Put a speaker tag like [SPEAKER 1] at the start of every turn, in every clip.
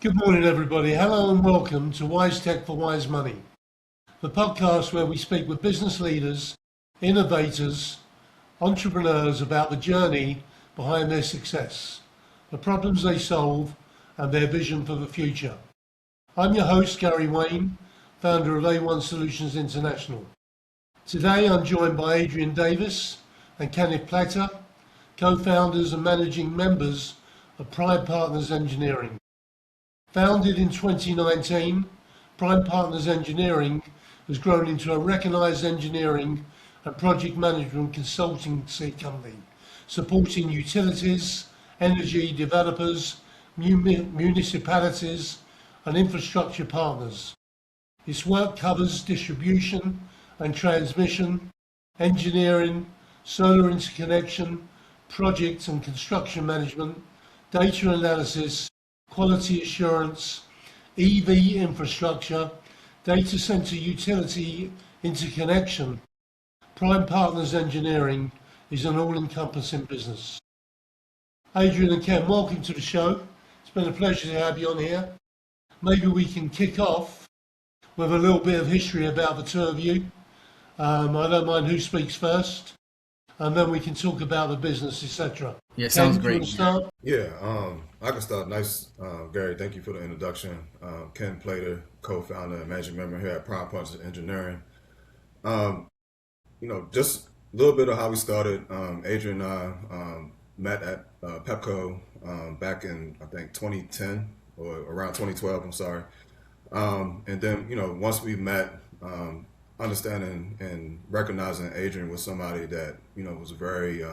[SPEAKER 1] Good morning, everybody. Hello and welcome to Wise Tech for Wise Money, the podcast where we speak with business leaders, innovators, entrepreneurs about the journey behind their success, the problems they solve, and their vision for the future. I'm your host, Gary Wayne, founder of A1 Solutions International. Today, I'm joined by Adrian Davis and Kenneth Platter, co-founders and managing members of Prime Partners Engineering. Founded in 2019, Prime Partners Engineering has grown into a recognised engineering and project management consultancy company, supporting utilities, energy developers, municipalities and infrastructure partners. Its work covers distribution and transmission, engineering, solar interconnection, project and construction management, data analysis, quality assurance, EV infrastructure, data center utility interconnection. Prime Partners Engineering is an all-encompassing business. Adrian and Ken, welcome to the show. It's been a pleasure to have you on here. Maybe we can kick off with a little bit of history about the two of you. I don't mind who speaks first, and then we can talk about the business, etc.
[SPEAKER 2] Yeah, sounds
[SPEAKER 1] Ken, do you want
[SPEAKER 2] great.
[SPEAKER 1] to start?
[SPEAKER 3] I can start. Nice, Gary. Thank you for the introduction. Ken Plater, co-founder and managing member here at Prime Partners Engineering. Just a little bit of how we started. Adrian and I met at Pepco back in, I think, 2010 or around 2012. I'm sorry. And then, once we met, understanding and recognizing Adrian was somebody that, was very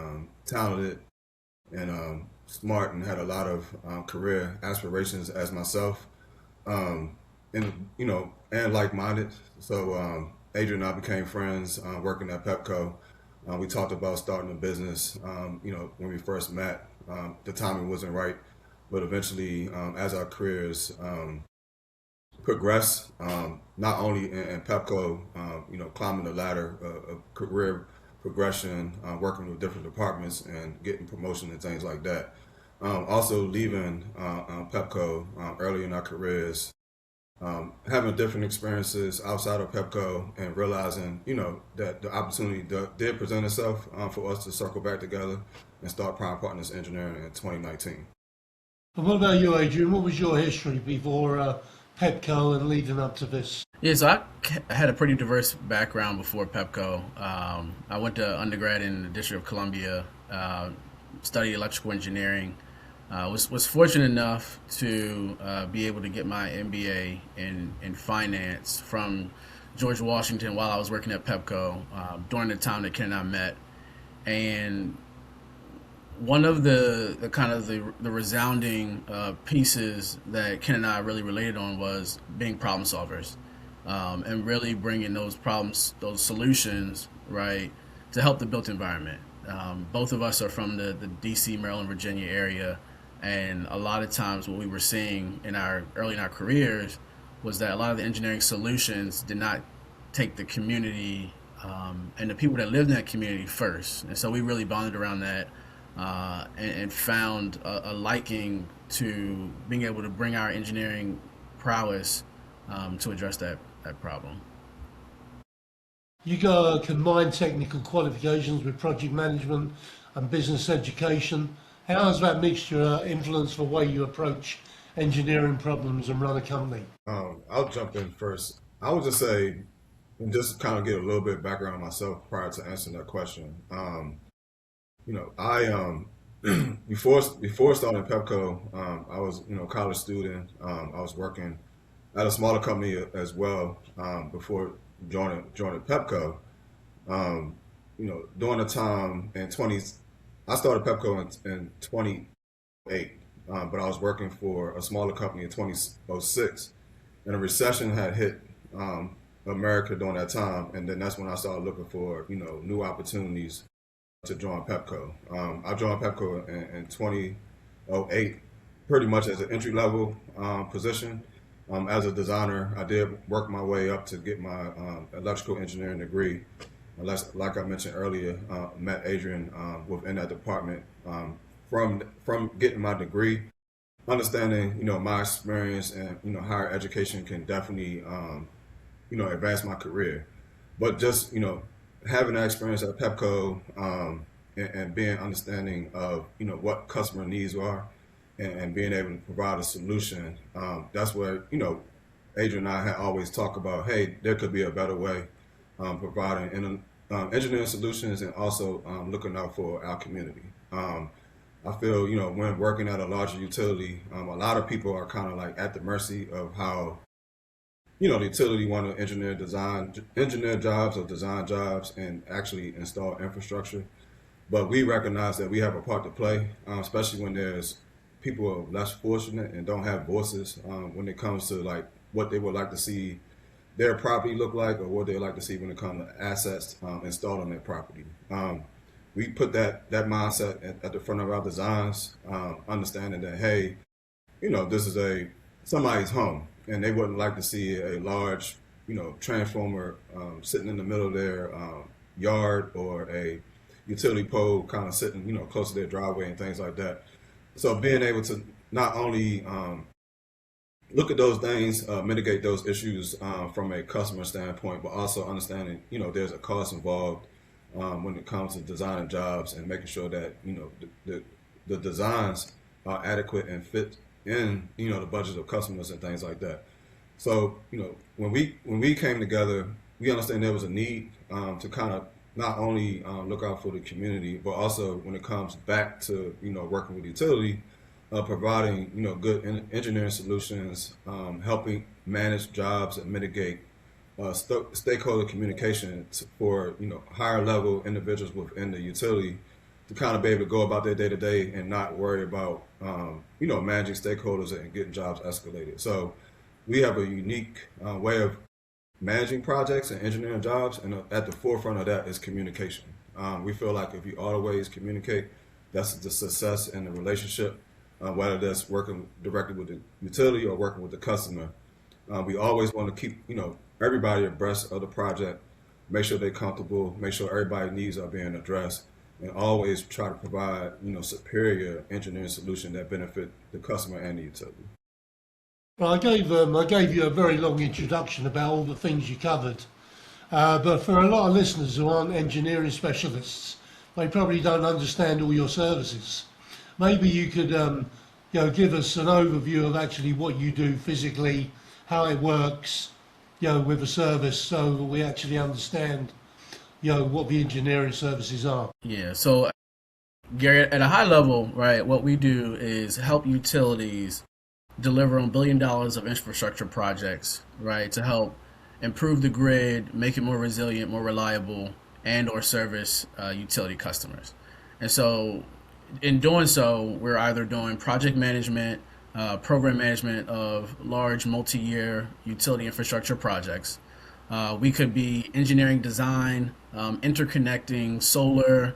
[SPEAKER 3] talented and smart and had a lot of career aspirations as myself, and like-minded. So Adrian and I became friends working at Pepco. We talked about starting a business. When we first met, the timing wasn't right, but eventually, as our careers progress, not only in Pepco, climbing the ladder of career progression, working with different departments and getting promotion and things like that. Also leaving Pepco early in our careers, having different experiences outside of Pepco and realizing, that the opportunity did present itself for us to circle back together and start Prime Partners Engineering in 2019.
[SPEAKER 1] And what about you, Adrian? What was your history before Pepco and leading up to this?
[SPEAKER 2] Yeah, so I had a pretty diverse background before Pepco. I went to undergrad in the District of Columbia, studied electrical engineering. Was fortunate enough to be able to get my MBA in finance from George Washington while I was working at Pepco during the time that Ken and I met. And one of the kind of the resounding pieces that Ken and I really related on was being problem solvers, and really bringing those problems, those solutions, right, to help the built environment. Both of us are from the DC, Maryland, Virginia area, and a lot of times what we were seeing early in our careers was that a lot of the engineering solutions did not take the community and the people that lived in that community first, and so we really bonded around that. And found a liking to being able to bring our engineering prowess to address that problem.
[SPEAKER 1] You got combined technical qualifications with project management and business education. How has that mixture influenced the way you approach engineering problems and run a company?
[SPEAKER 3] I'll jump in first. I would just say, and just kind of get a little bit of background on myself prior to answering that question. I before starting Pepco, I was a college student. I was working at a smaller company as well before joining Pepco. During the time in 20, I started Pepco in 2008, but I was working for a smaller company in 2006, and a recession had hit America during that time, and then that's when I started looking for new opportunities to join Pepco. I joined Pepco in 2008, pretty much as an entry level position. As a designer, I did work my way up to get my electrical engineering degree. Like I mentioned earlier, met Adrian within that department. From getting my degree, understanding, my experience and, higher education can definitely, advance my career. But just, having that experience at Pepco, and being understanding of, what customer needs are, and being able to provide a solution, that's where, Adrian and I had always talked about, hey, there could be a better way, providing engineering solutions and also looking out for our community. I feel, when working at a larger utility, a lot of people are kind of like at the mercy of how, the utility want to engineer jobs or design jobs and actually install infrastructure. But we recognize that we have a part to play, especially when there's people who are less fortunate and don't have voices when it comes to like what they would like to see their property look like, or what they like to see when it comes to assets installed on their property. We put that mindset at the front of our designs, understanding that, hey, this is somebody's home, and they wouldn't like to see a large, transformer sitting in the middle of their yard, or a utility pole kind of sitting, close to their driveway and things like that. So being able to not only look at those things, mitigate those issues from a customer standpoint, but also understanding, there's a cost involved when it comes to designing jobs and making sure that, the designs are adequate and fit in, the budgets of customers and things like that. So, when we came together, we understand there was a need to kind of not only look out for the community, but also when it comes back to, working with utility, providing, good engineering solutions, helping manage jobs and mitigate stakeholder communication for, higher level individuals within the utility to kind of be able to go about their day to day and not worry about, managing stakeholders and getting jobs escalated. So we have a unique way of managing projects and engineering jobs, and at the forefront of that is communication. We feel like if you always communicate, that's the success in the relationship, whether that's working directly with the utility or working with the customer. We always want to keep, everybody abreast of the project, make sure they're comfortable, make sure everybody's needs are being addressed, and always try to provide, superior engineering solution that benefit the customer and the utility.
[SPEAKER 1] Well, I gave you a very long introduction about all the things you covered, but for a lot of listeners who aren't engineering specialists, they probably don't understand all your services. Maybe you could, give us an overview of actually what you do physically, how it works, with a service, so that we actually understand, what the engineering services are.
[SPEAKER 2] Yeah. So, Gary, at a high level, right, what we do is help utilities deliver on $1 billion of infrastructure projects, right, to help improve the grid, make it more resilient, more reliable, and or service utility customers. And so in doing so, we're either doing project management, program management of large multi-year utility infrastructure projects. We could be engineering design, interconnecting solar,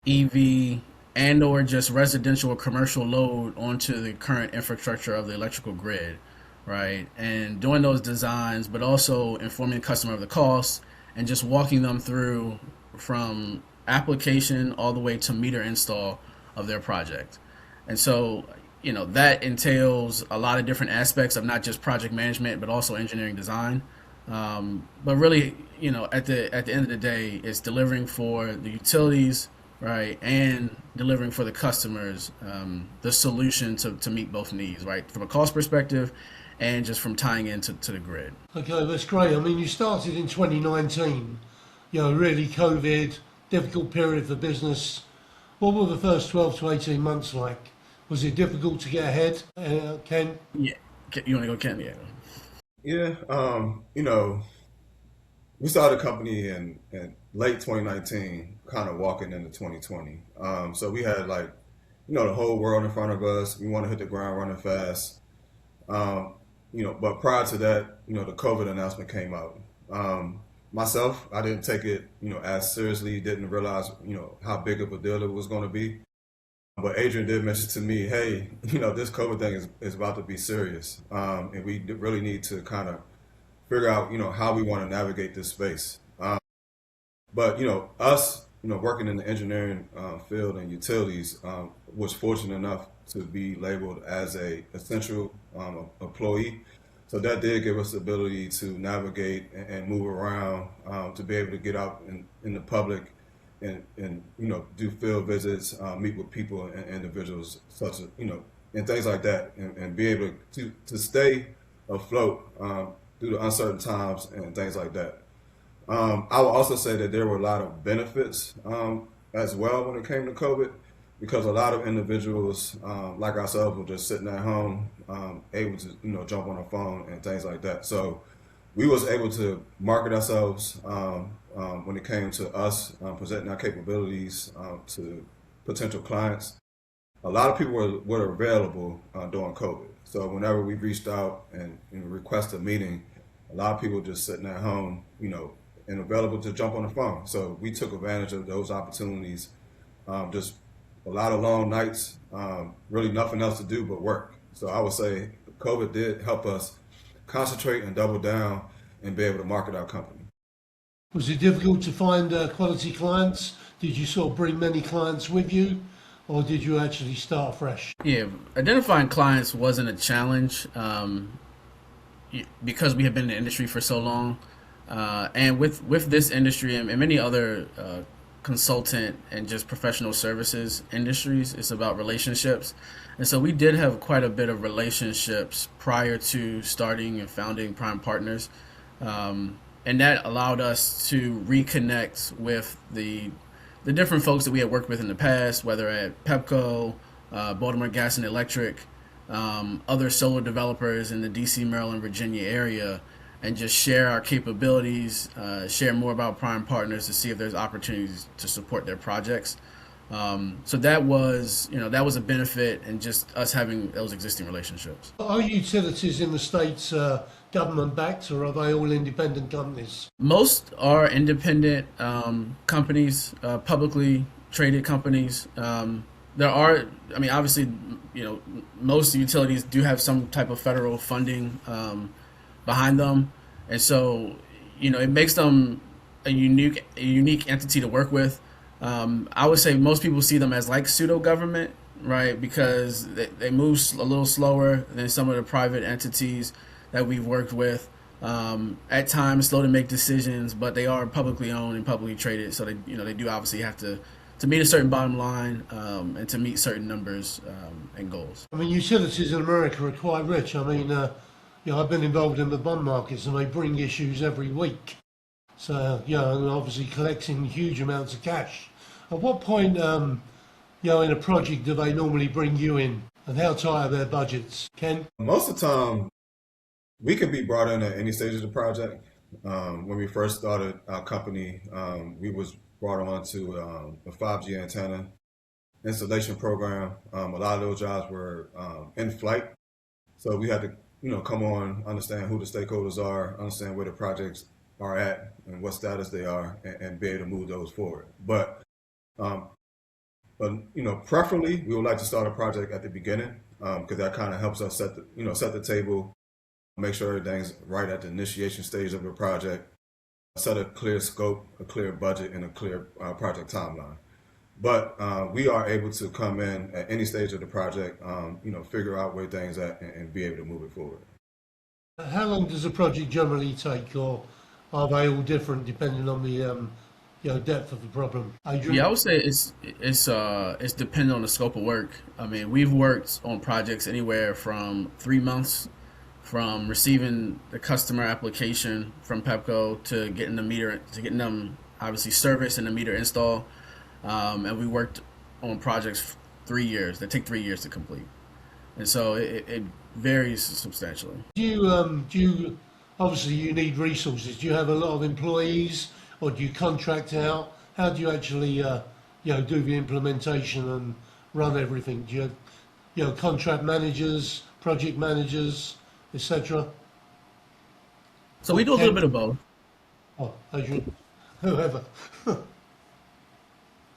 [SPEAKER 2] EV, and or just residential or commercial load onto the current infrastructure of the electrical grid, right? And doing those designs, but also informing the customer of the costs and just walking them through from application all the way to meter install of their project. And so, that entails a lot of different aspects of not just project management, but also engineering design. But really, at the end of the day, it's delivering for the utilities, right, and delivering for the customers the solution to meet both needs, right, from a cost perspective and just from tying into the grid.
[SPEAKER 1] Okay, that's great. I mean, you started in 2019, really COVID, difficult period for business. What were the first 12 to 18 months like? Was it difficult to get ahead, Ken?
[SPEAKER 2] Yeah. You want to go, Ken? Yeah.
[SPEAKER 3] Yeah, we started a company in late 2019, kind of walking into 2020. So we had the whole world in front of us. We want to hit the ground running fast. But prior to that, the COVID announcement came out. Myself, I didn't take it, as seriously, didn't realize, how big of a deal it was going to be. But Adrian did mention to me, hey, this COVID thing is about to be serious. And we really need to kind of figure out, how we want to navigate this space. But, us working in the engineering field and utilities, was fortunate enough to be labeled as a essential employee. So that did give us the ability to navigate and move around, to be able to get out in the public and do field visits, meet with people and individuals such as and things like that, and be able to stay afloat through the uncertain times and things like that. I would also say that there were a lot of benefits as well when it came to COVID, because a lot of individuals like ourselves were just sitting at home, able to jump on a phone and things like that. So we was able to market ourselves when it came to us presenting our capabilities to potential clients. A lot of people were available during COVID. So whenever we reached out and requested a meeting, a lot of people just sitting at home, and available to jump on the phone. So we took advantage of those opportunities. Just a lot of long nights, really nothing else to do but work. So I would say COVID did help us concentrate and double down and be able to market our company.
[SPEAKER 1] Was it difficult to find quality clients? Did you sort of bring many clients with you, or did you actually start fresh?
[SPEAKER 2] Yeah, identifying clients wasn't a challenge because we have been in the industry for so long. And with this industry and many other consultant and just professional services industries, it's about relationships. And so we did have quite a bit of relationships prior to starting and founding Prime Partners. And that allowed us to reconnect with the different folks that we had worked with in the past, whether at Pepco, Baltimore Gas and Electric, other solar developers in the DC, Maryland, Virginia area, and just share our capabilities, share more about Prime Partners to see if there's opportunities to support their projects. So that was a benefit, and just us having those existing relationships.
[SPEAKER 1] Are utilities in the States government backed, or are they all independent companies?
[SPEAKER 2] Most are independent companies, publicly traded companies. There are, obviously, most utilities do have some type of federal funding behind them, and so it makes them a unique entity to work with. I would say most people see them as like pseudo government, right? Because they move a little slower than some of the private entities that we've worked with. At times, slow to make decisions, but they are publicly owned and publicly traded, so they do obviously have to meet a certain bottom line and to meet certain numbers and goals.
[SPEAKER 1] Utilities in America are quite rich. I've been involved in the bond markets, and they bring issues every week. So, and obviously collecting huge amounts of cash. At what point, in a project do they normally bring you in, and how tight are their budgets? Ken?
[SPEAKER 3] Most of the time, we can be brought in at any stage of the project. When we first started our company, we was brought on to a 5G antenna installation program. A lot of those jobs were in flight. So we had to, come on, understand who the stakeholders are, understand where the projects are at and what status they are, and be able to move those forward. But preferably we would like to start a project at the beginning, because that kind of helps us set the table, make sure everything's right at the initiation stage of the project, set a clear scope, a clear budget, and a clear project timeline. But we are able to come in at any stage of the project, figure out where things at and be able to move it forward.
[SPEAKER 1] How long does a project generally take, or are they all different depending on the depth of the problem? Adrian?
[SPEAKER 2] Yeah, I would say it's dependent on the scope of work. We've worked on projects anywhere from 3 months from receiving the customer application from Pepco to getting the meter, to getting them obviously service and the meter install. And we worked on projects 3 years that take 3 years to complete. And so it varies substantially.
[SPEAKER 1] Do you obviously you need resources? Do you have a lot of employees, or do you contract out? How do you actually do the implementation and run everything? Do you have contract managers, project managers, etc.?
[SPEAKER 2] So we do a little bit of both.
[SPEAKER 1] Oh, Adrian, whoever.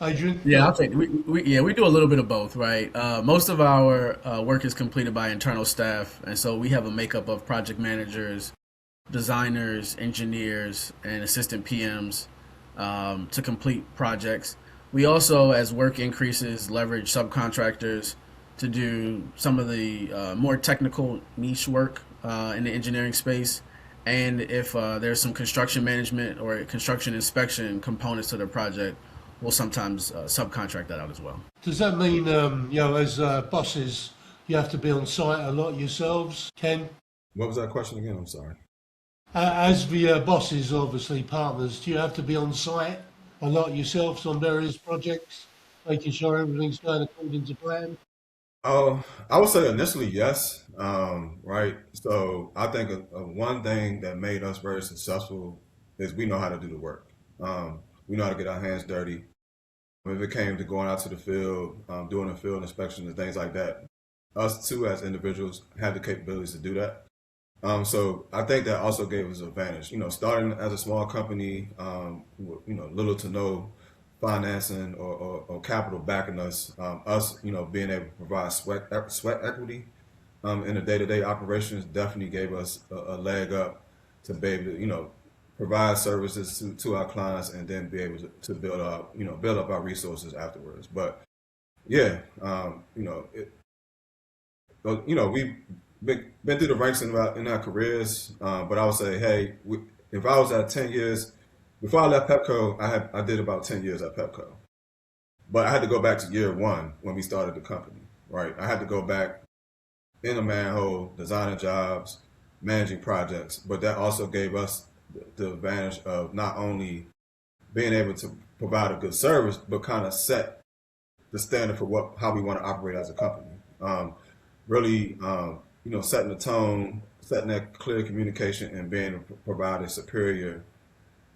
[SPEAKER 1] Adrian?
[SPEAKER 2] Yeah, I'll take we do a little bit of both, right? Most of our work is completed by internal staff, and so we have a makeup of project managers, designers, engineers, and assistant PMs to complete projects. We also, as work increases, leverage subcontractors to do some of the more technical niche work in the engineering space. And if there's some construction management or construction inspection components to the project, we'll sometimes subcontract that out as well.
[SPEAKER 1] Does that mean, as bosses, you have to be on site a lot yourselves, Ken?
[SPEAKER 3] What was that question again? I'm sorry.
[SPEAKER 1] As the bosses, obviously partners, do you have to be on site a lot yourselves on various projects, making sure everything's going according to plan?
[SPEAKER 3] Oh, I would say initially yes, right. So I think one thing that made us very successful is we know how to do the work. We know how to get our hands dirty. If it came to going out to the field, doing a field inspection and things like that, us too as individuals have the capabilities to do that. So I think that also gave us an advantage. Starting as a small company, little to no financing or capital backing us, being able to provide sweat equity in the day-to-day operations definitely gave us a leg up to be able to, provide services to our clients and then be able to build up our resources afterwards. But yeah, we've been through the ranks in our careers, but I would say, hey, if I was at 10 years, before I left Pepco, I did about 10 years at Pepco. But I had to go back to year one when we started the company, right? I had to go back in a manhole, designing jobs, managing projects, but that also gave us the advantage of not only being able to provide a good service, but kind of set the standard for how we want to operate as a company. Really, setting the tone, setting that clear communication, and being able to provide a superior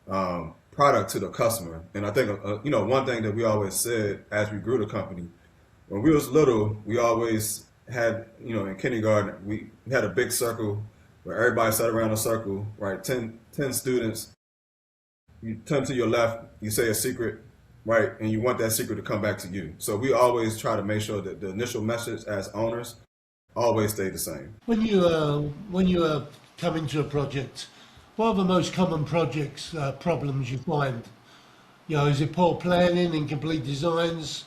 [SPEAKER 3] product to the customer. And I think, one thing that we always said as we grew the company, when we was little, we always had, in kindergarten, we had a big circle where everybody sat around a circle, right? 10 students. You turn to your left, you say a secret, right? And you want that secret to come back to you. So we always try to make sure that the initial message as owners always stay the same.
[SPEAKER 1] When you come into a project, what are the most common problems you find? Is it poor planning, incomplete designs,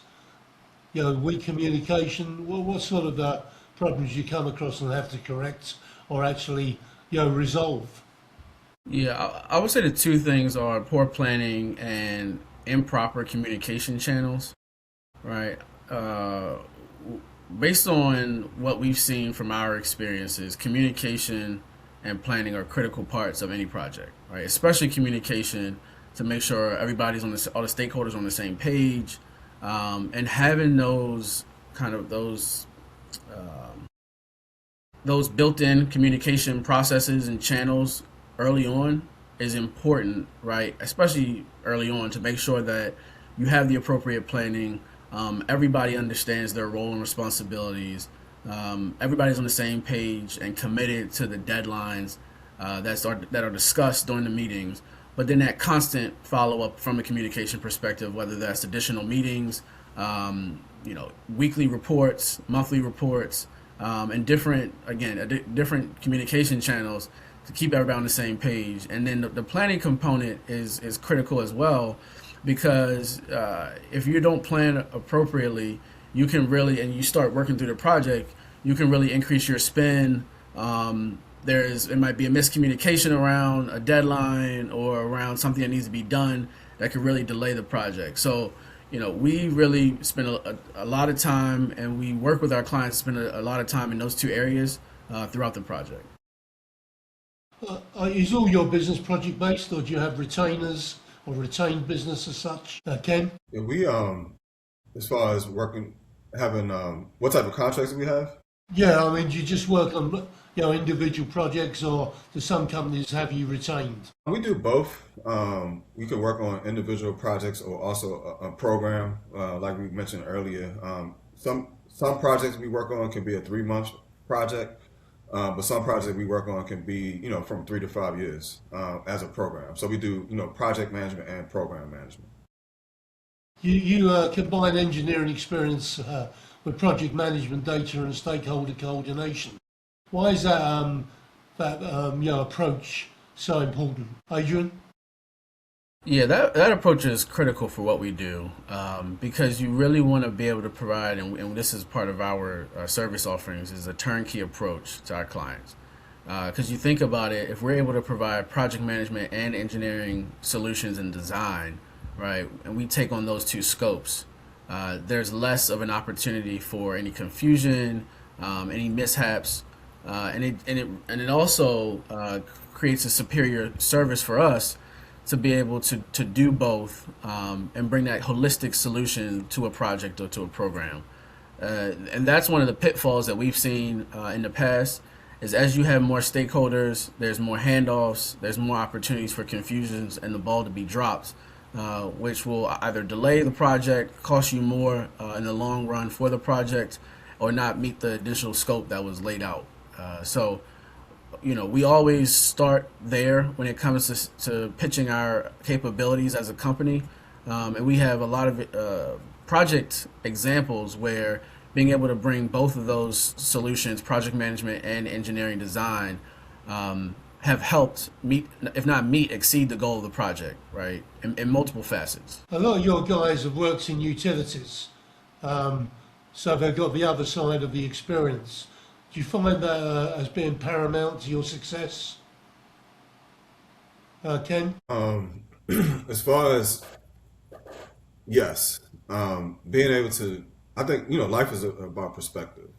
[SPEAKER 1] weak communication? What sort of problems you come across and have to correct or actually, resolve?
[SPEAKER 2] Yeah, I would say the two things are poor planning and improper communication channels, right? Based on what we've seen from our experiences, communication and planning are critical parts of any project, right? Especially communication to make sure everybody's all the stakeholders on the same page, and having those built-in communication processes and channels early on is important, right? Especially early on to make sure that you have the appropriate planning. Everybody understands their role and responsibilities. Everybody's on the same page and committed to the deadlines that are discussed during the meetings. But then that constant follow-up from a communication perspective, whether that's additional meetings, weekly reports, monthly reports, and different communication channels to keep everybody on the same page. And then the planning component is critical as well, because if you don't plan appropriately, you can really, and you start working through the project, you can really increase your spend. It might be a miscommunication around a deadline or around something that needs to be done that could really delay the project. So, we really spend a lot of time, and we work with our clients, spend a lot of time in those two areas throughout the project.
[SPEAKER 1] Is all your business project based, or do you have retainers or retained business as such, Ken?
[SPEAKER 3] Yeah, we, as far as having, what type of contracts do we have?
[SPEAKER 1] Yeah, I mean, do you just work on individual projects, or do some companies have you retained?
[SPEAKER 3] We do both. We can work on individual projects or also a program, like we mentioned earlier. Some projects we work on can be a 3-month project, but some projects we work on can be from 3 to 5 years as a program. So we do project management and program management.
[SPEAKER 1] You combine engineering experience with project management, data, and stakeholder coordination. Why is that approach so important, Adrian?
[SPEAKER 2] Yeah, that approach is critical for what we do, because you really want to be able to provide, and this is part of our service offerings, is a turnkey approach to our clients. Because you think about it, if we're able to provide project management and engineering solutions and design, right, and we take on those two scopes, there's less of an opportunity for any confusion, any mishaps, and it also creates a superior service for us to be able to do both, and bring that holistic solution to a project or to a program. And that's one of the pitfalls that we've seen in the past is as you have more stakeholders, there's more handoffs, there's more opportunities for confusions and the ball to be dropped, which will either delay the project, cost you more in the long run for the project, or not meet the initial scope that was laid out. So we always start there when it comes to pitching our capabilities as a company. And we have a lot of project examples where being able to bring both of those solutions, project management and engineering design, have helped meet, if not meet, exceed the goal of the project, right? In multiple facets.
[SPEAKER 1] A lot of your guys have worked in utilities, so they've got the other side of the experience. Do you find that as being paramount to your success, Ken?
[SPEAKER 3] As far as yes, being able to, I think life is about perspective.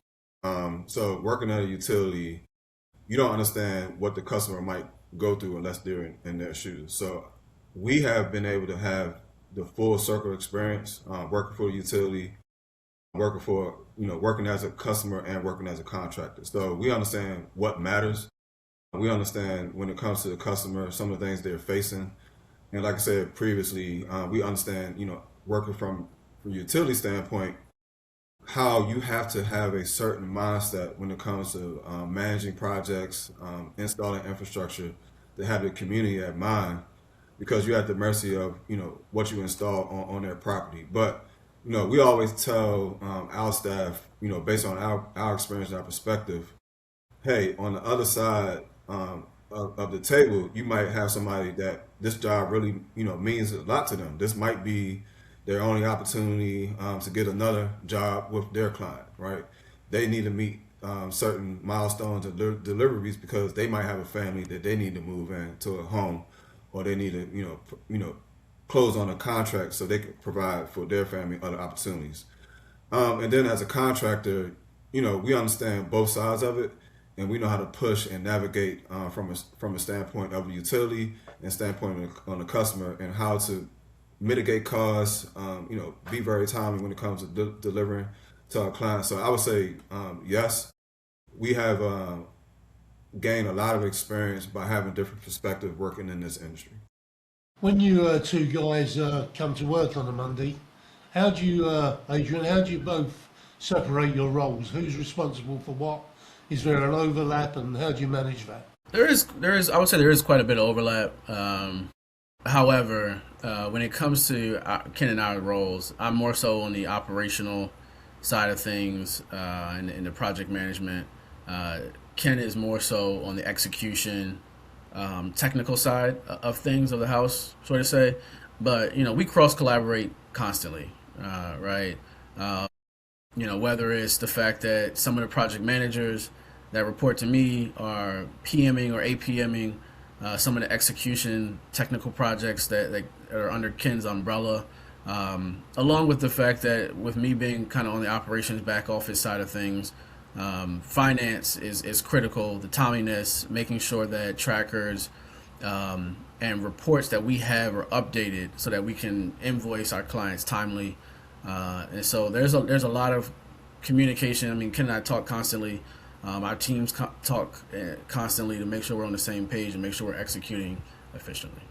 [SPEAKER 3] So working at a utility, you don't understand what the customer might go through unless they're in their shoes. So we have been able to have the full circle experience, working for a utility, working as a customer and working as a contractor. So we understand what matters. We understand when it comes to the customer, some of the things they're facing. And like I said previously, we understand, working from a utility standpoint, how you have to have a certain mindset when it comes to managing projects, installing infrastructure, to have the community at mind, because you're at the mercy of what you install on their property. But we always tell our staff, based on our experience and our perspective, hey, on the other side of the table, you might have somebody that this job really means a lot to them. This might be their only opportunity to get another job with their client, right? They need to meet certain milestones and deliveries because they might have a family that they need to move into a home, or they need to close on a contract so they can provide for their family other opportunities. And then as a contractor, we understand both sides of it, and we know how to push and navigate from a standpoint of the utility and standpoint on the customer, and how to mitigate costs, be very timely when it comes to delivering to our clients. So I would say, yes, we have gained a lot of experience by having different perspective working in this industry.
[SPEAKER 1] When you two guys come to work on a Monday, how do you, Adrian, how do you both separate your roles? Who's responsible for what? Is there an overlap, and how do you manage that?
[SPEAKER 2] There is. I would say there is quite a bit of overlap. However, when it comes to Ken and our roles, I'm more so on the operational side of things, and in the project management. Ken is more so on the execution, technical side of things of the house, so to say. But we cross collaborate constantly, right? Whether it's the fact that some of the project managers that report to me are PMing or APMing some of the execution technical projects that are under Ken's umbrella, along with the fact that with me being kind of on the operations back office side of things, finance is critical. The timeliness, making sure that trackers and reports that we have are updated so that we can invoice our clients timely. And so there's a lot of communication. I mean, Ken and I talk constantly. Our teams talk constantly to make sure we're on the same page and make sure we're executing efficiently.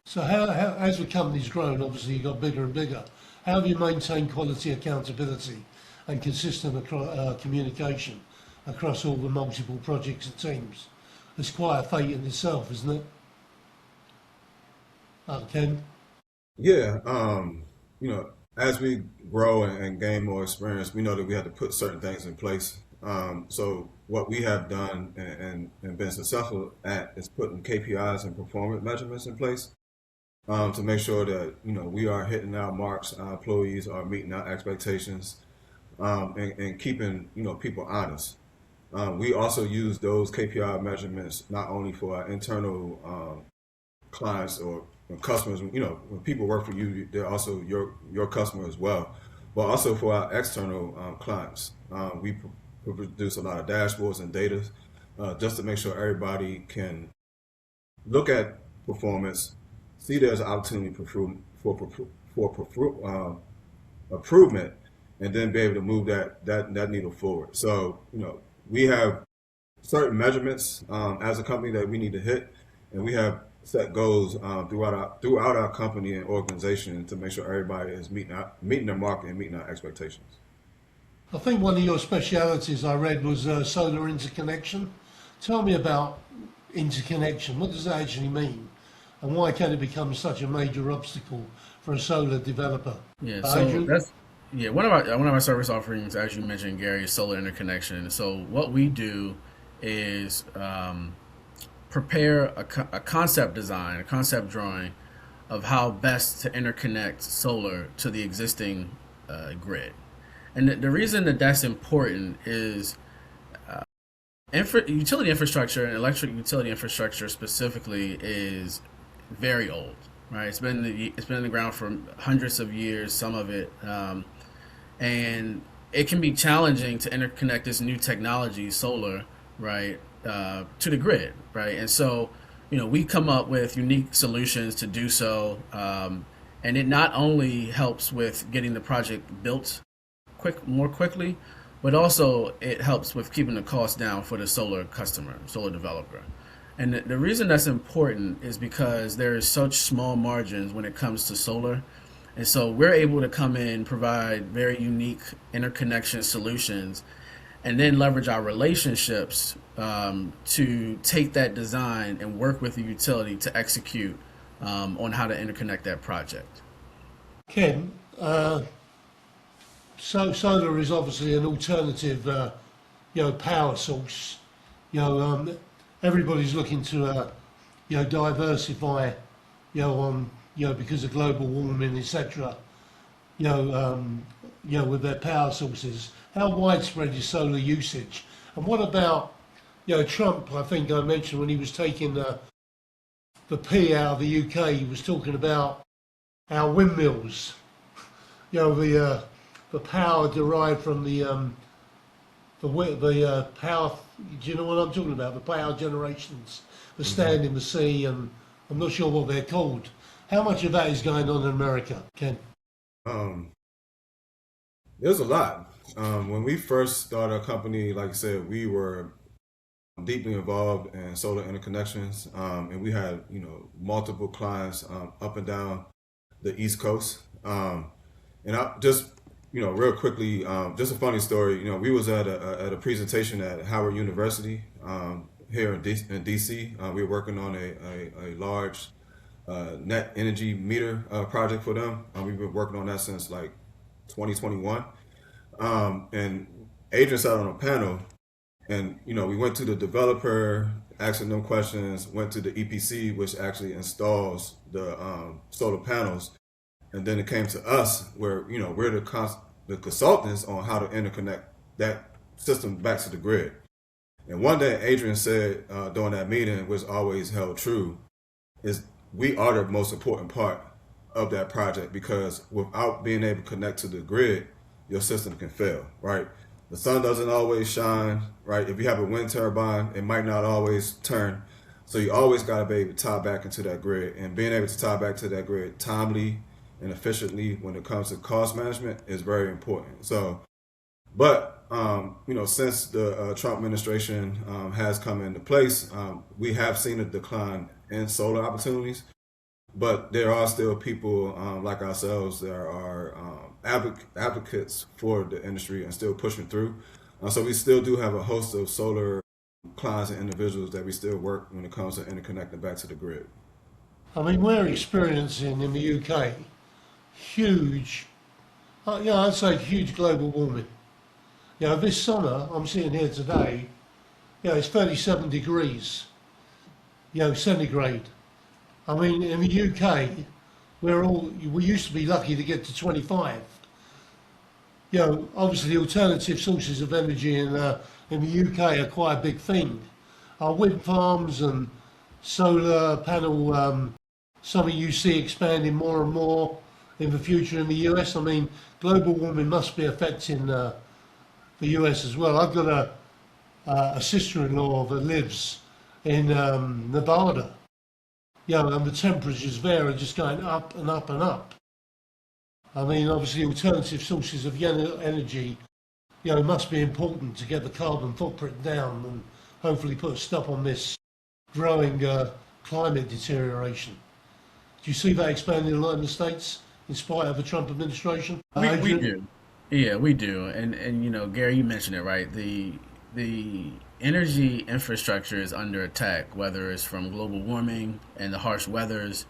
[SPEAKER 1] So how as the company's grown, obviously you got bigger and bigger. How have you maintained quality accountability and consistent communication across all the multiple projects and teams? It's quite a fate in itself, isn't it? Ken?
[SPEAKER 3] Yeah, as we grow and gain more experience, we know that we have to put certain things in place. So what we have done and been successful at is putting KPIs and performance measurements in place. to make sure that we are hitting our marks, our employees are meeting our expectations, and keeping people honest. We also use those KPI measurements not only for our internal clients or customers. When people work for you, they're also your customer as well, but also for our external clients. We produce a lot of dashboards and data just to make sure everybody can look at performance, see there's an opportunity for improvement, and then be able to move that needle forward. So we have certain measurements as a company that we need to hit, and we have set goals throughout our company and organization to make sure everybody is meeting their market and meeting our expectations.
[SPEAKER 1] I think one of your specialities I read was solar interconnection. Tell me about interconnection. What does that actually mean? And why can it become such a major obstacle for a solar developer?
[SPEAKER 2] Yeah, so that's one of our service offerings, as you mentioned, Gary, is solar interconnection. So what we do is prepare a concept design, a concept drawing of how best to interconnect solar to the existing grid. And the reason that that's important is utility infrastructure and electric utility infrastructure specifically is very old, right? It's been in the ground for hundreds of years, some of it, and it can be challenging to interconnect this new technology, solar, right, to the grid, right? And so, we come up with unique solutions to do so, and it not only helps with getting the project built more quickly, but also it helps with keeping the cost down for the solar customer, solar developer. And the reason that's important is because there is such small margins when it comes to solar. And so we're able to come in, provide very unique interconnection solutions, and then leverage our relationships to take that design and work with the utility to execute on how to interconnect that project.
[SPEAKER 1] Ken, so solar is obviously an alternative, power source. Everybody's looking to, diversify, because of global warming, etc. With their power sources. How widespread is solar usage? And what about, Trump? I think I mentioned when he was taking the P out of the UK, he was talking about our windmills. The power derived from the power. Do you know what I'm talking about? The power generations that stand in the sea, and I'm not sure what they're called. How much of that is going on in America, Ken?
[SPEAKER 3] There's a lot. When we first started our company, like I said, we were deeply involved in solar interconnections, and we had multiple clients up and down the East Coast. And I just real quickly, just a funny story. We was at a presentation at Howard University here in DC. We were working on a large net energy meter project for them. We've been working on that since like 2021. And Adrian sat on a panel, and we went to the developer, asking them questions. Went to the EPC, which actually installs the solar panels. And then it came to us where, we're the consultants on how to interconnect that system back to the grid. And one day Adrian said during that meeting, which always held true, is we are the most important part of that project, because without being able to connect to the grid, your system can fail, right? The sun doesn't always shine, right? If you have a wind turbine, it might not always turn. So you always got to be able to tie back into that grid, and being able to tie back to that grid timely and efficiently when it comes to cost management is very important. So, but since the Trump administration has come into place, we have seen a decline in solar opportunities, but there are still people like ourselves that are advocates for the industry and still pushing through. So we still do have a host of solar clients and individuals that we still work when it comes to interconnecting back to the grid.
[SPEAKER 1] I mean, we're experiencing in the UK huge, I'd say huge global warming. This summer, I'm sitting here today, it's 37 degrees, centigrade. I mean, in the UK, we used to be lucky to get to 25. Obviously the alternative sources of energy in the UK are quite a big thing. Are wind farms and solar panel something you see expanding more and more in the future in the US? I mean, global warming must be affecting the US as well. I've got a sister-in-law that lives in Nevada, and the temperatures there are just going up and up and up. I mean, obviously, alternative sources of energy, must be important to get the carbon footprint down and hopefully put a stop on this growing climate deterioration. Do you see that expanding a lot in the States in spite of the Trump administration?
[SPEAKER 2] We do. Yeah, we do. And Gary, you mentioned it, right? The energy infrastructure is under attack, whether it's from global warming and the harsh weathers,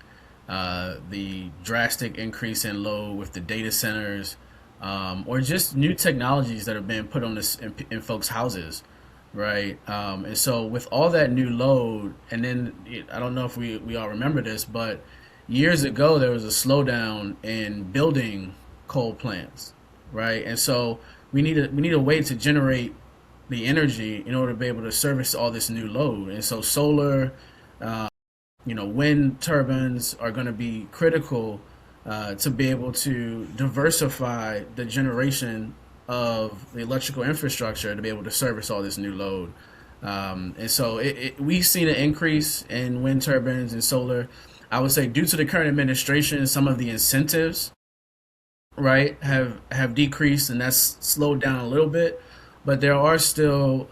[SPEAKER 2] the drastic increase in load with the data centers, or just new technologies that are being put on this in folks' houses, right? And so with all that new load, and then I don't know if we all remember this, but years ago there was a slowdown in building coal plants, right? And so we need a way to generate the energy in order to be able to service all this new load. And so solar, wind turbines are going to be critical to be able to diversify the generation of the electrical infrastructure to be able to service all this new load. And so we've seen an increase in wind turbines and solar. I would say due to the current administration, some of the incentives, right, have decreased, and that's slowed down a little bit. But there are still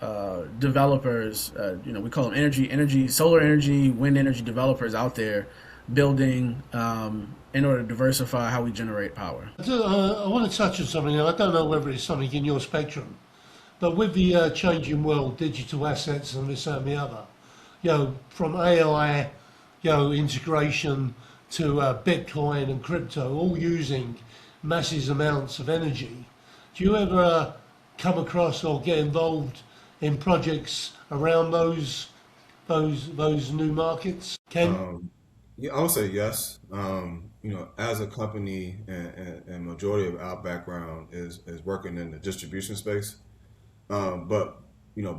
[SPEAKER 2] developers, we call them solar energy, wind energy developers out there building in order to diversify how we generate power.
[SPEAKER 1] I want to touch on something. I don't know whether it's something in your spectrum, but with the changing world, digital assets and this and the other, from AI, integration to Bitcoin and crypto, all using massive amounts of energy. Do you ever come across or get involved in projects around those new markets? Ken?
[SPEAKER 3] Yeah, I would say yes. As a company, and majority of our background is working in the distribution space. But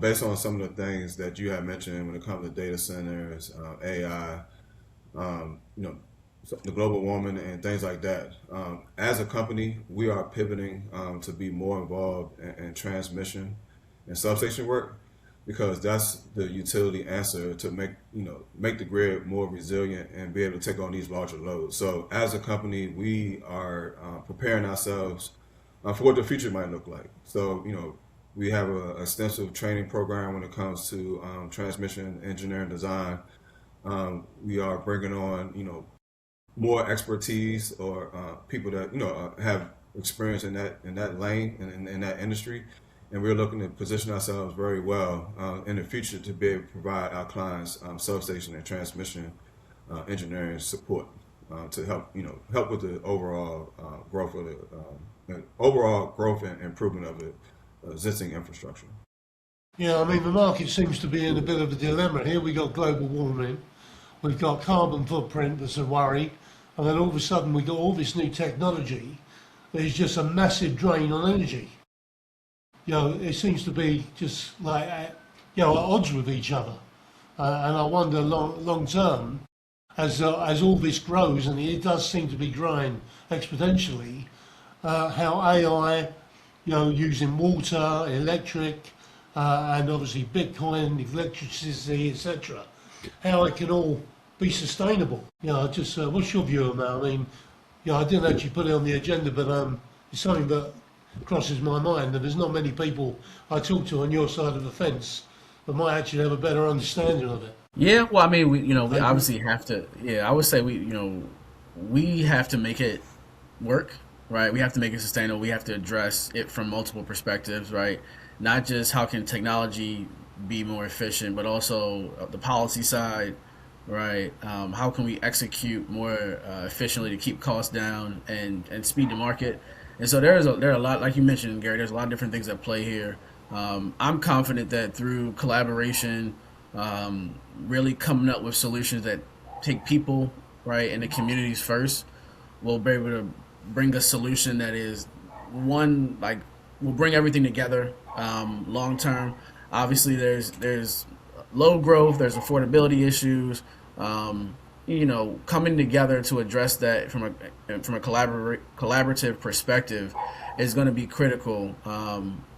[SPEAKER 3] based on some of the things that you have mentioned when it comes to data centers, AI, so the global warming and things like that. As a company, we are pivoting to be more involved in transmission and substation work because that's the utility answer to make the grid more resilient and be able to take on these larger loads. So as a company, we are preparing ourselves for what the future might look like. So we have an extensive training program when it comes to transmission engineering design. We are bringing on more expertise or people that have experience in that lane and in that industry, and we're looking to position ourselves very well in the future to be able to provide our clients substation and transmission engineering support to help with the overall growth of and improvement of the existing infrastructure.
[SPEAKER 1] Yeah, I mean the market seems to be in a bit of a dilemma here. We got global warming, we've got carbon footprint that's a worry, and then all of a sudden we got all this new technology that is just a massive drain on energy. It seems to be just like at odds with each other, and I wonder long term, as all this grows, and it does seem to be growing exponentially, how AI, using water, electric, and obviously Bitcoin, electricity, etc., how it can all be sustainable. Just what's your view on that? I mean, I didn't actually put it on the agenda, but it's something that crosses my mind, and there's not many people I talk to on your side of the fence that might actually have a better understanding of it.
[SPEAKER 2] Yeah, well, I mean, we obviously have to. Yeah, I would say we have to make it work, right? We have to make it sustainable. We have to address it from multiple perspectives, right? Not just how can technology be more efficient, but also the policy side, right? How can we execute more efficiently to keep costs down and speed the market? And so there are a lot, like you mentioned, Gary. There's a lot of different things at play here. I'm confident that through collaboration, really coming up with solutions that take people right and the communities first, we'll be able to bring a solution that is one like we'll bring everything together long term. Obviously, there's low growth, there's affordability issues. Coming together to address that from a collaborative perspective is going to be critical.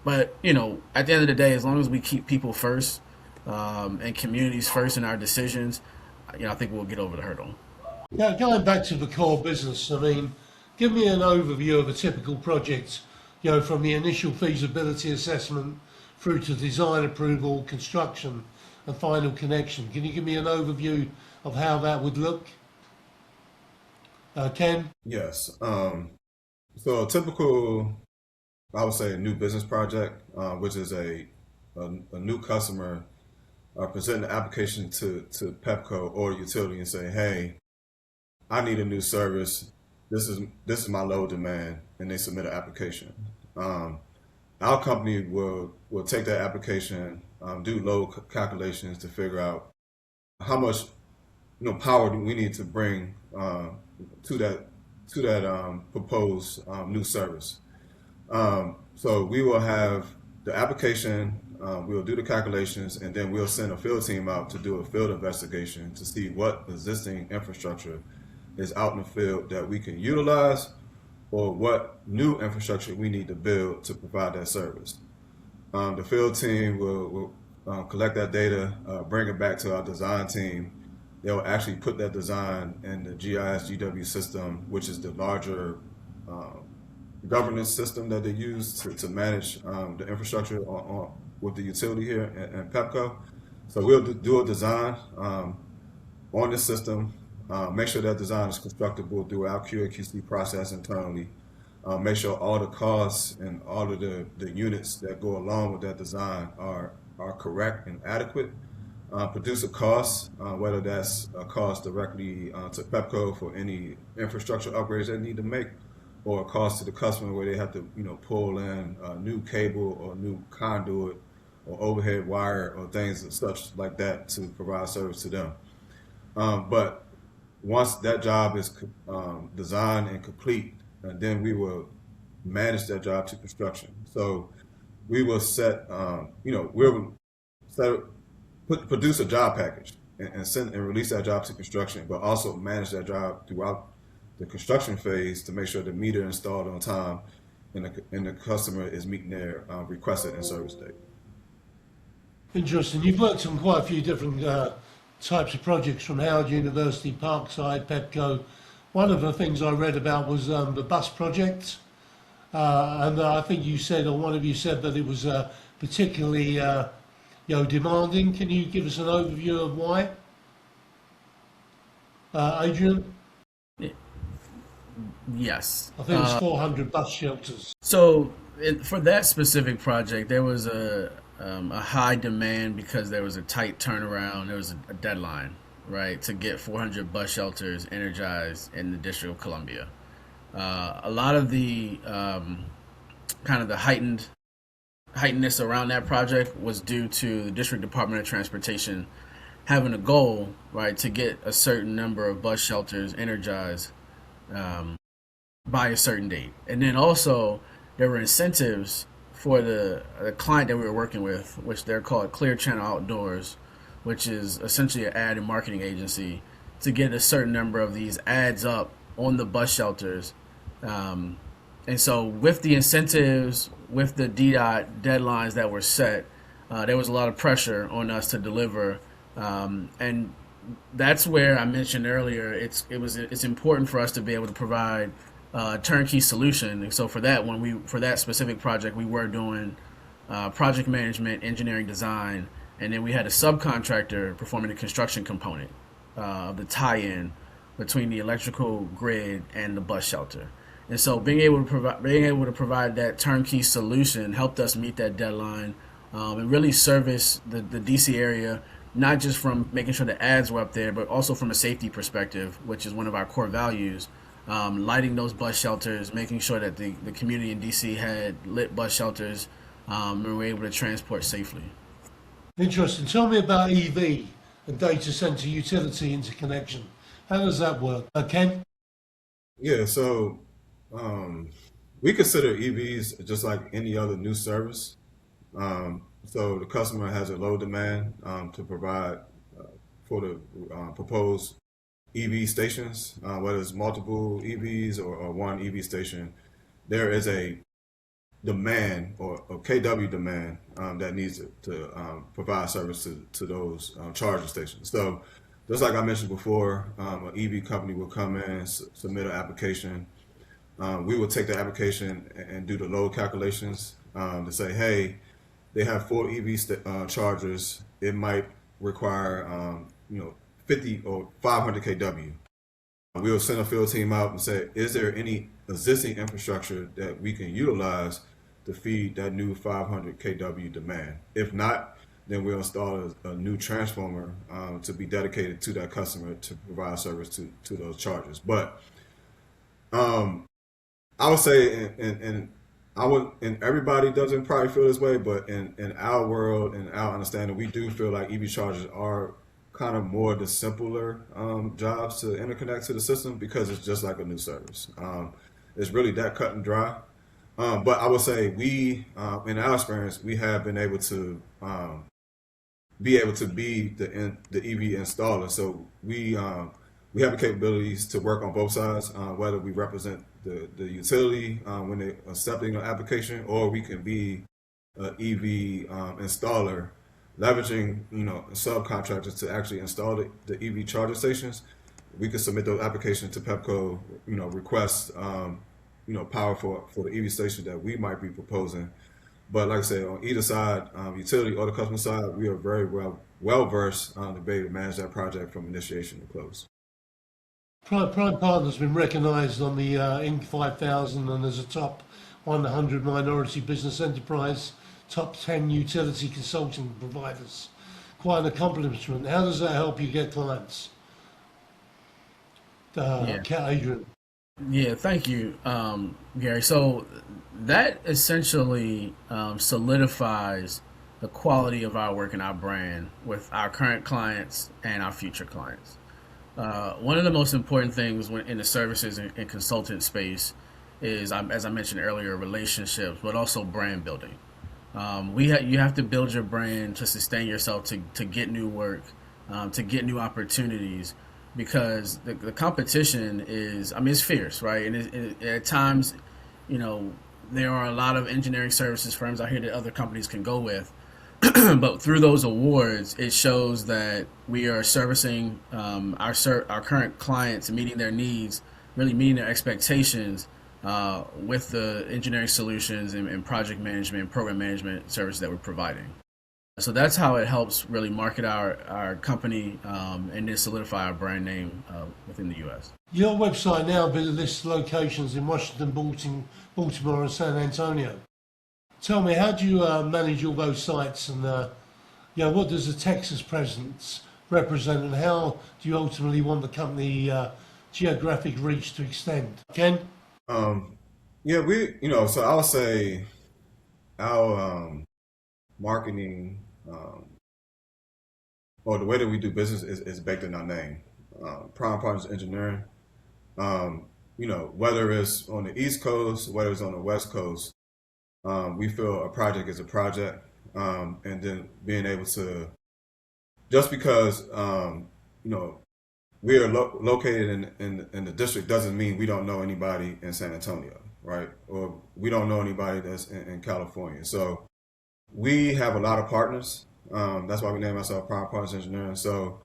[SPEAKER 2] But at the end of the day, as long as we keep people first and communities first in our decisions, I think we'll get over the hurdle.
[SPEAKER 1] Yeah, going back to the core business, I mean, give me an overview of a typical project, from the initial feasibility assessment through to design approval, construction, and final connection. Can you give me an overview of how that would look? Ken?
[SPEAKER 3] Yes. So a typical, I would say, new business project, which is a new customer presenting an application to Pepco or utility and say, hey, I need a new service. This is my low demand, and they submit an application. Our company will take that application, do load calculations to figure out how much power do we need to bring to that proposed new service. So we will have the application, we'll do the calculations, and then we'll send a field team out to do a field investigation to see what existing infrastructure is out in the field that we can utilize, or what new infrastructure we need to build to provide that service. The field team will collect that data, bring it back to our design team. They'll actually put that design in the GIS/GW system, which is the larger governance system that they use to manage the infrastructure with the utility here in Pepco. So we'll do a design on this system, make sure that design is constructible through our QA/QC process internally, make sure all the costs and all of the units that go along with that design are correct and adequate. Produce a cost, whether that's a cost directly to Pepco for any infrastructure upgrades they need to make, or a cost to the customer where they have to pull in a new cable or new conduit or overhead wire or things such like that to provide service to them. But once that job is designed and complete, then we will manage that job to construction. So we will produce a job package and send and release that job to construction, but also manage that job throughout the construction phase to make sure the meter is installed on time and the customer is meeting their requested and service date.
[SPEAKER 1] Interesting. You've worked on quite a few different types of projects, from Howard University, Parkside, Pepco. One of the things I read about was the bus project, and I think you said, or one of you said, that it was particularly demanding. Can you give us an overview of why? Adrian?
[SPEAKER 2] Yes.
[SPEAKER 1] I think it was 400 bus shelters.
[SPEAKER 2] So for that specific project, there was a high demand because there was a tight turnaround. There was a deadline, right, to get 400 bus shelters energized in the District of Columbia. A lot of the kind of the heightenedness around that project was due to the District Department of Transportation having a goal, right, to get a certain number of bus shelters energized by a certain date. And then also there were incentives for the client that we were working with, which they're called Clear Channel Outdoors, which is essentially an ad and marketing agency, to get a certain number of these ads up on the bus shelters. And so with the incentives, with the DDOT deadlines that were set, there was a lot of pressure on us to deliver. And that's where I mentioned earlier, it's important for us to be able to provide a turnkey solution. And so for that specific project, we were doing project management, engineering, design, and then we had a subcontractor performing the construction component of the tie-in between the electrical grid and the bus shelter. And so being able to provide that turnkey solution helped us meet that deadline and really service the DC area, not just from making sure the ads were up there, but also from a safety perspective, which is one of our core values. Lighting those bus shelters, making sure that the community in DC had lit bus shelters and we were able to transport safely.
[SPEAKER 1] Interesting. Tell me about EV and data center utility interconnection. How does that work? Ken?
[SPEAKER 3] Yeah, so we consider EVs just like any other new service. So the customer has a low demand to provide for the proposed EV stations, whether it's multiple EVs or one EV station. There is a demand or KW demand that needs to provide service to those charging stations. So just like I mentioned before, an EV company will come in, submit an application. We will take the application and do the load calculations to say, hey, they have four chargers. It might require, 50 or 500 kW. We'll send a field team out and say, is there any existing infrastructure that we can utilize to feed that new 500 kW demand? If not, then we'll install a new transformer to be dedicated to that customer to provide service to those chargers. But I would say, and everybody doesn't probably feel this way, but in our world and our understanding, we do feel like EV chargers are kind of more the simpler jobs to interconnect to the system because it's just like a new service. It's really that cut and dry. But I would say in our experience, we have been able to be the EV installer. So we have the capabilities to work on both sides, whether we represent the utility when they're accepting an application, or we can be an EV installer, leveraging subcontractors to actually install the EV charger stations. We can submit those applications to Pepco, request power for the EV station that we might be proposing. But like I said, on either side, utility or the customer side, we are very well versed to be able to manage that project from initiation to close.
[SPEAKER 1] Prime Partners has been recognised on the Inc. 5000 and as a top 100 minority business enterprise, top 10 utility consulting providers. Quite an accomplishment. How does that help you get clients?
[SPEAKER 2] Yeah.
[SPEAKER 1] Adrian.
[SPEAKER 2] Yeah, thank you, Gary. So that essentially solidifies the quality of our work and our brand with our current clients and our future clients. One of the most important things in the services and consultant space is, as I mentioned earlier, relationships, but also brand building. You have to build your brand to sustain yourself, to get new work, to get new opportunities, because the competition is, I mean, it's fierce, right? And at times, there are a lot of engineering services firms out here that other companies can go with. But through those awards, it shows that we are servicing our current clients, meeting their needs, really meeting their expectations with the engineering solutions and project management and program management services that we're providing. So that's how it helps really market our company and then solidify our brand name within the U.S.
[SPEAKER 1] Your website now lists locations in Washington, Baltimore, and San Antonio. Tell me, how do you manage all those sites, and what does the Texas presence represent, and how do you ultimately want the company geographic reach to extend? Ken?
[SPEAKER 3] So I would say our marketing or the way that we do business is baked in our name. Prime Partners Engineering. Whether it's on the East Coast, whether it's on the West Coast, we feel a project is a project, and then being able to, just because we are located in the district doesn't mean we don't know anybody in San Antonio, right? Or we don't know anybody that's in California. So we have a lot of partners. That's why we name ourselves Prime Partners Engineering. So,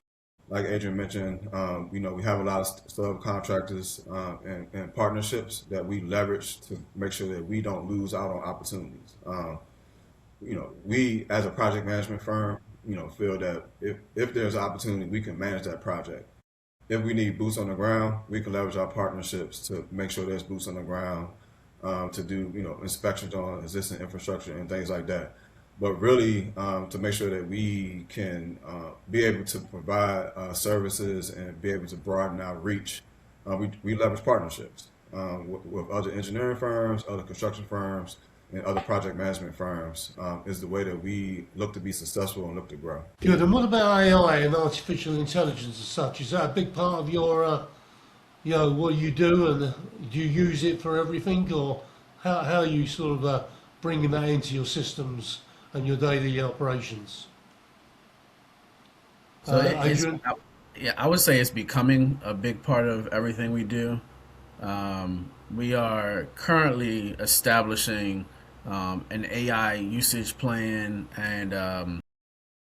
[SPEAKER 3] like Adrian mentioned, we have a lot of subcontractors and partnerships that we leverage to make sure that we don't lose out on opportunities. We as a project management firm, feel that if there's an opportunity, we can manage that project. If we need boots on the ground, we can leverage our partnerships to make sure there's boots on the ground to do inspections on existing infrastructure and things like that. But really, to make sure that we can be able to provide services and be able to broaden our reach, we leverage partnerships with other engineering firms, other construction firms, and other project management firms is the way that we look to be successful and look to grow.
[SPEAKER 1] Good. And what about AI and artificial intelligence as such? Is that a big part of your what you do, and do you use it for everything, or how are you sort of bringing that into your systems and your daily operations?
[SPEAKER 2] So
[SPEAKER 1] Adrian?
[SPEAKER 2] yeah, I would say it's becoming a big part of everything we do. We are currently establishing an AI usage plan and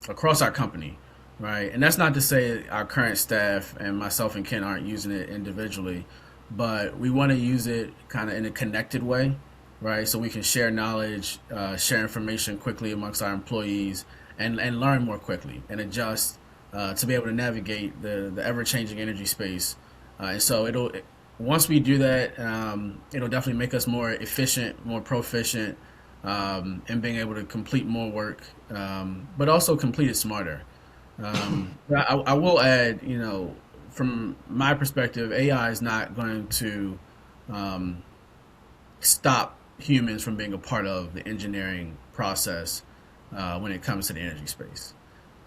[SPEAKER 2] across our company, right? And that's not to say our current staff and myself and Ken aren't using it individually, but we want to use it kind of in a connected way, right? So we can share knowledge, share information quickly amongst our employees, and learn more quickly and adjust to be able to navigate the ever changing energy space. And so once we do that, it'll definitely make us more efficient, more proficient, and being able to complete more work, but also complete it smarter. I will add, from my perspective, AI is not going to um, stop humans from being a part of the engineering process when it comes to the energy space.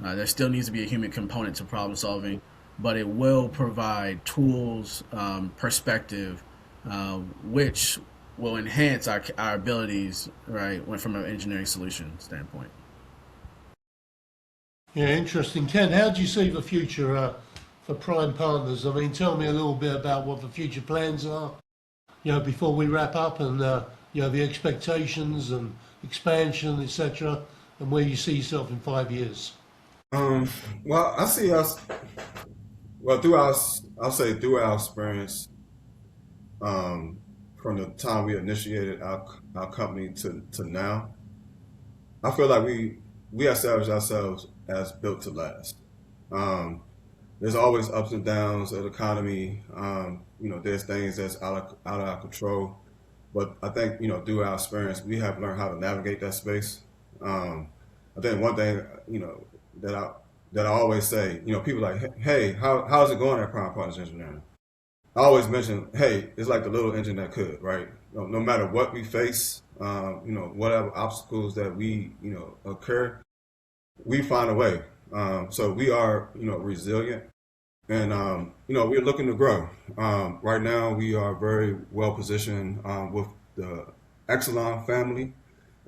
[SPEAKER 2] There still needs to be a human component to problem solving, but it will provide tools, perspective, which will enhance our abilities, right, from an engineering solution standpoint.
[SPEAKER 1] Yeah, interesting. Ken, how do you see the future for Prime Partners? I mean, tell me a little bit about what the future plans are, before we wrap up, and the expectations and expansion, etc., and where you see yourself in 5 years.
[SPEAKER 3] Um, well, I see us. Well, through our, I'll say through our experience, um, from the time we initiated our company to now, I feel like we established ourselves as built to last. Um, there's always ups and downs of the economy. There's things that's out of our control, but I think through our experience, we have learned how to navigate that space. Um, I think one thing that I that I always say, people like, hey, how's it going at Prime Partners Engineering? I always mention, hey, it's like the little engine that could, right? No matter what we face, whatever obstacles that we, occur, we find a way. So we are, resilient, and we're looking to grow. Right now, we are very well positioned with the Exelon family,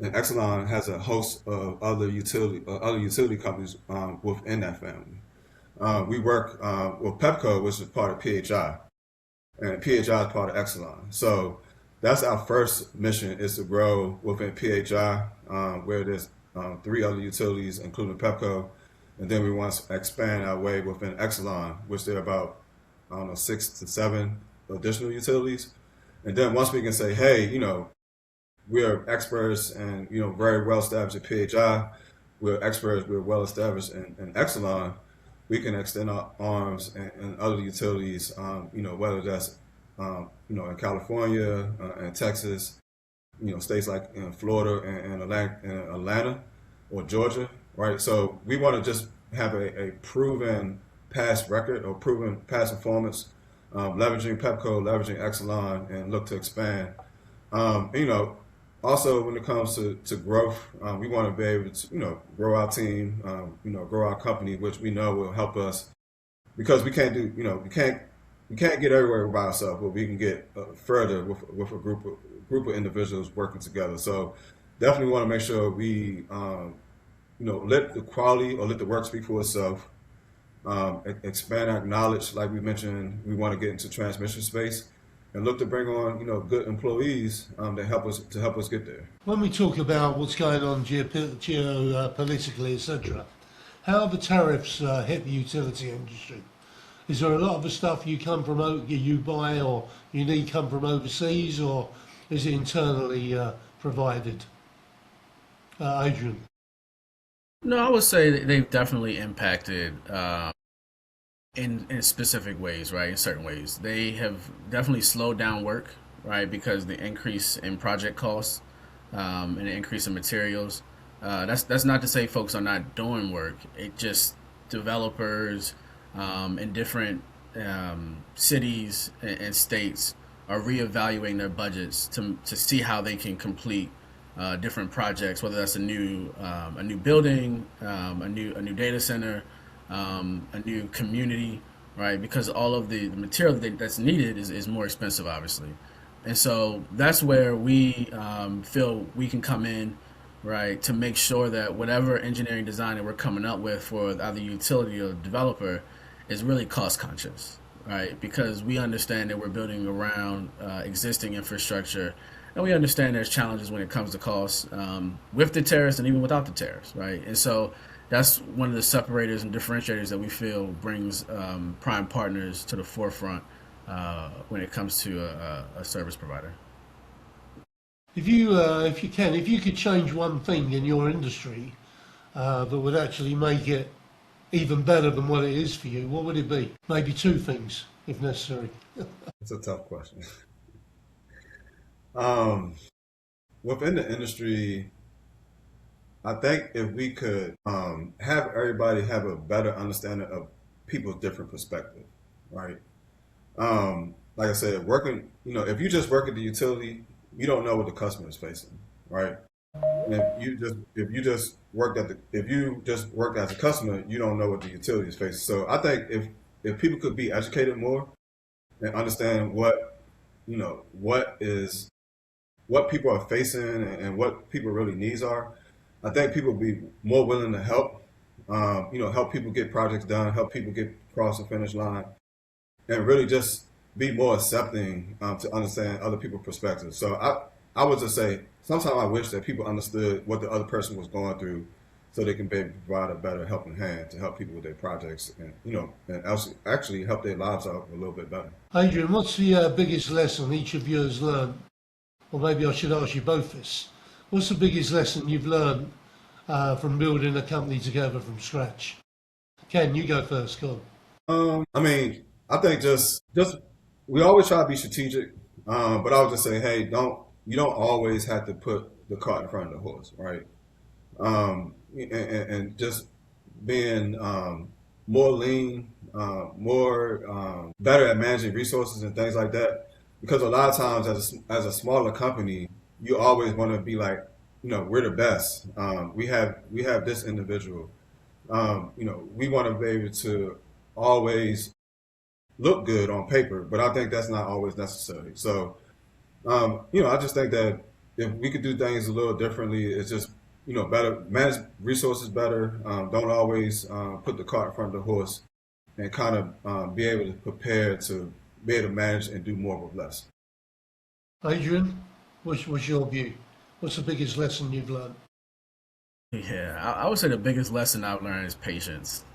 [SPEAKER 3] and Exelon has a host of other utility companies within that family. We work with Pepco, which is part of PHI, and PHI is part of Exelon. So that's our first mission, is to grow within PHI, where there's three other utilities, including Pepco, and then we want to expand our way within Exelon, which there are about, I don't know, 6 to 7 additional utilities. And then once we can say, hey, we're experts and very well established at PHI, we're experts, we're well established in Exelon, we can extend our arms and other utilities, whether that's, in California and Texas, states like in Florida and Atlanta or Georgia, right? So we want to just have a proven past record or proven past performance, leveraging Pepco, leveraging Exelon, and look to expand. Um, you know, Also when it comes to growth, we want to be able to, grow our team, grow our company, which we know will help us because we can't do, we can't get everywhere by ourselves, but we can get further with a group of individuals working together. So definitely want to make sure we, let the quality or let the work speak for itself. Expand our knowledge, like we mentioned, we want to get into transmission space and look to bring on, good employees to help us get there.
[SPEAKER 1] When we talk about what's going on geopolitically, etc., how have the tariffs hit the utility industry? Is there a lot of the stuff you buy or you need come from overseas, or is it internally provided? Adrian.
[SPEAKER 2] No, I would say that they've definitely impacted in specific ways, right? In certain ways, they have definitely slowed down work, right? Because the increase in project costs and the increase in materials. That's not to say folks are not doing work. It just developers in different cities and states are reevaluating their budgets to see how they can complete different projects, whether that's a new building, a new data center, a new community, right? Because all of the material that's needed is more expensive, obviously. And so that's where we feel we can come in, right, to make sure that whatever engineering design that we're coming up with for either utility or developer is really cost conscious, right? Because we understand that we're building around existing infrastructure, and we understand there's challenges when it comes to costs with the tariffs and even without the tariffs, right? And so that's one of the separators and differentiators that we feel brings prime partners to the forefront when it comes to a service provider.
[SPEAKER 1] If you could change one thing in your industry that would actually make it even better than what it is for you, what would it be? Maybe two things, if necessary.
[SPEAKER 3] It's a tough question. Within the industry, I think if we could have everybody have a better understanding of people's different perspective, right? Like I said, working, if you just work at the utility, you don't know what the customer is facing, right? And if you just worked as a customer, you don't know what the utility is facing. So I think if people could be educated more and understand what people are facing and what people really needs are, I think people will be more willing to help. Help people get projects done, help people get across the finish line, and really just be more accepting to understand other people's perspectives. So I would just say sometimes I wish that people understood what the other person was going through, so they can be able to provide a better helping hand to help people with their projects and actually help their lives out a little bit better.
[SPEAKER 1] Adrian, what's the biggest lesson each of you has learned? Or maybe I should ask you both this. What's the biggest lesson you've learned from building a company together from scratch? Ken, you go first. Go on.
[SPEAKER 3] I think just we always try to be strategic, but I would just say, hey, you don't always have to put the cart in front of the horse, right? And just being more lean, more better at managing resources and things like that. Because a lot of times, as a smaller company, you always want to be like, we're the best. We have this individual. We want to be able to always look good on paper, but I think that's not always necessary. So, I just think that if we could do things a little differently, it's just, better manage resources better. Don't always put the cart in front of the horse, and kind of be able to prepare to be able to manage and do more with less.
[SPEAKER 1] Adrian, what's your view? What's the biggest lesson you've learned?
[SPEAKER 2] Yeah, I would say the biggest lesson I've learned is patience.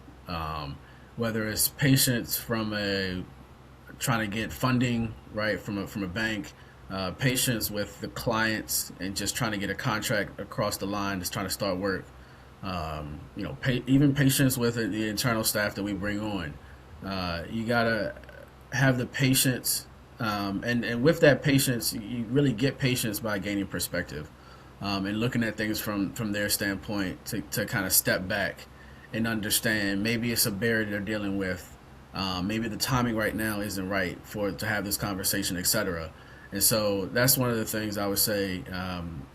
[SPEAKER 2] Whether it's patience from trying to get funding, right, from a bank, patience with the clients and just trying to get a contract across the line, just trying to start work. Even patience with the internal staff that we bring on. You gotta have the patience, and with that patience, you really get patience by gaining perspective, and looking at things from their standpoint to kind of step back and understand maybe it's a barrier they're dealing with. Maybe the timing right now isn't right to have this conversation, etc. And so that's one of the things I would say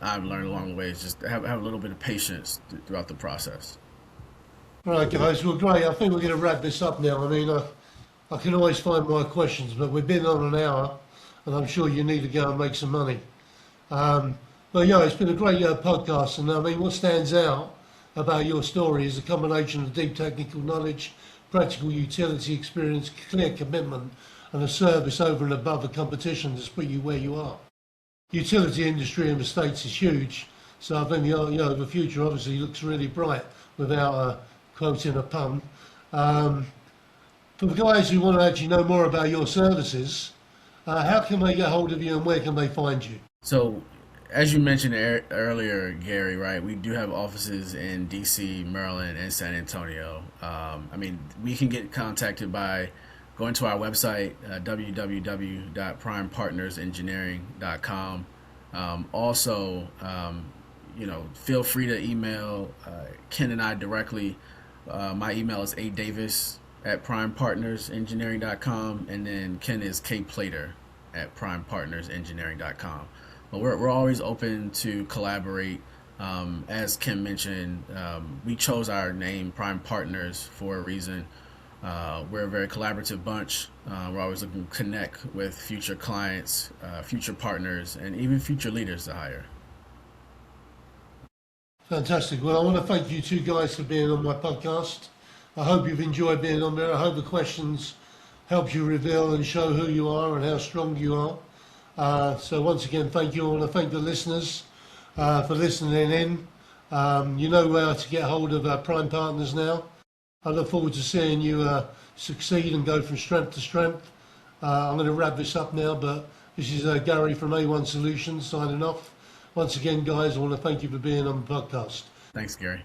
[SPEAKER 2] I've learned along the way is just have a little bit of patience throughout the process.
[SPEAKER 1] Right, guys. Well, great. I think we're going to wrap this up now. I can always find more questions, but we've been on an hour, and I'm sure you need to go and make some money. But yeah, it's been a great podcast, and what stands out about your story is a combination of deep technical knowledge, practical utility experience, clear commitment, and a service over and above the competition that's put you where you are. Utility industry in the States is huge, so I think the future obviously looks really bright without quoting a pun. For the guys who want to actually know more about your services, how can they get hold of you and where can they find you?
[SPEAKER 2] So, as you mentioned earlier, Gary, right, we do have offices in DC, Maryland, and San Antonio. We can get contacted by going to our website, www.primepartnersengineering.com. Also, feel free to email Ken and I directly. My email is adavis@primepartnersengineering.com, and then Ken is kplater@primepartnersengineering.com. But we're always open to collaborate. As Ken mentioned, we chose our name Prime Partners for a reason. We're a very collaborative bunch. We're always looking to connect with future clients, future partners, and even future leaders to hire.
[SPEAKER 1] Fantastic. Well, I want to thank you two guys for being on my podcast. I hope you've enjoyed being on there. I hope the questions help you reveal and show who you are and how strong you are. So once again, thank you. I want to thank the listeners for listening in. You know where to get hold of our prime partners now. I look forward to seeing you succeed and go from strength to strength. I'm going to wrap this up now, but this is Gary from A1 Solutions signing off. Once again, guys, I want to thank you for being on the podcast.
[SPEAKER 2] Thanks, Gary.